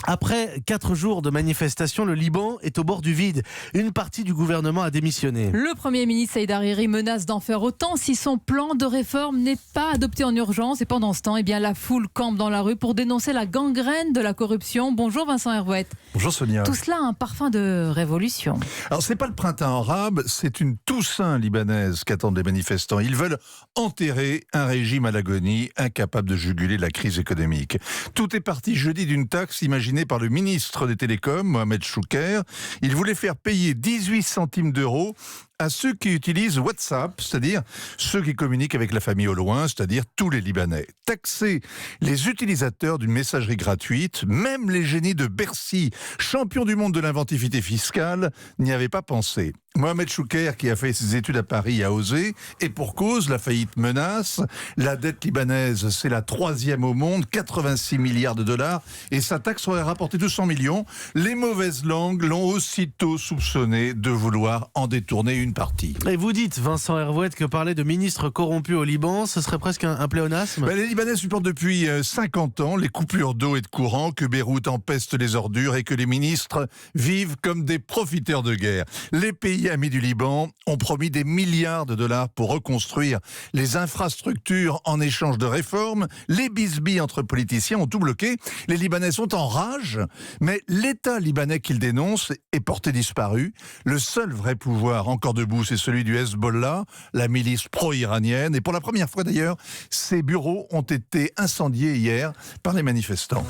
Après 4 jours de manifestation, le Liban est au bord du vide. Une partie du gouvernement a démissionné. Le Premier ministre Saïd Hariri menace d'en faire autant si son plan de réforme n'est pas adopté en urgence. Et pendant ce temps, la foule campe dans la rue pour dénoncer la gangrène de la corruption. Bonjour Vincent Hervouet. Bonjour Sonia. Tout cela a un parfum de révolution. Alors c'est pas le printemps arabe, c'est une Toussaint libanaise qu'attendent les manifestants. Ils veulent enterrer un régime à l'agonie, incapable de juguler la crise économique. Tout est parti jeudi d'une taxe imaginée par le ministre des Télécoms, Mohamed Chouker. Il voulait faire payer 18 centimes d'euros à ceux qui utilisent WhatsApp, c'est-à-dire ceux qui communiquent avec la famille au loin, c'est-à-dire tous les Libanais. Taxer les utilisateurs d'une messagerie gratuite, même les génies de Bercy, champions du monde de l'inventivité fiscale, n'y avaient pas pensé. Mohamed Chouker, qui a fait ses études à Paris, a osé, et pour cause, la faillite menace. La dette libanaise, c'est la 3e au monde, 86 milliards de dollars, et sa taxe aurait rapporté 200 millions. Les mauvaises langues l'ont aussitôt soupçonné de vouloir en détourner une partie. Et vous dites, Vincent Hervouet, que parler de ministres corrompus au Liban, ce serait presque un pléonasme? Les Libanais supportent depuis 50 ans les coupures d'eau et de courant, que Beyrouth empeste les ordures et que les ministres vivent comme des profiteurs de guerre. Les pays amis du Liban ont promis des milliards de dollars pour reconstruire les infrastructures en échange de réformes. Les bisbilles entre politiciens ont tout bloqué. Les Libanais sont en rage, mais l'État libanais qu'ils dénoncent est porté disparu. Le seul vrai pouvoir encore debout, c'est celui du Hezbollah, la milice pro-iranienne. Et pour la première fois d'ailleurs, ses bureaux ont été incendiés hier par les manifestants.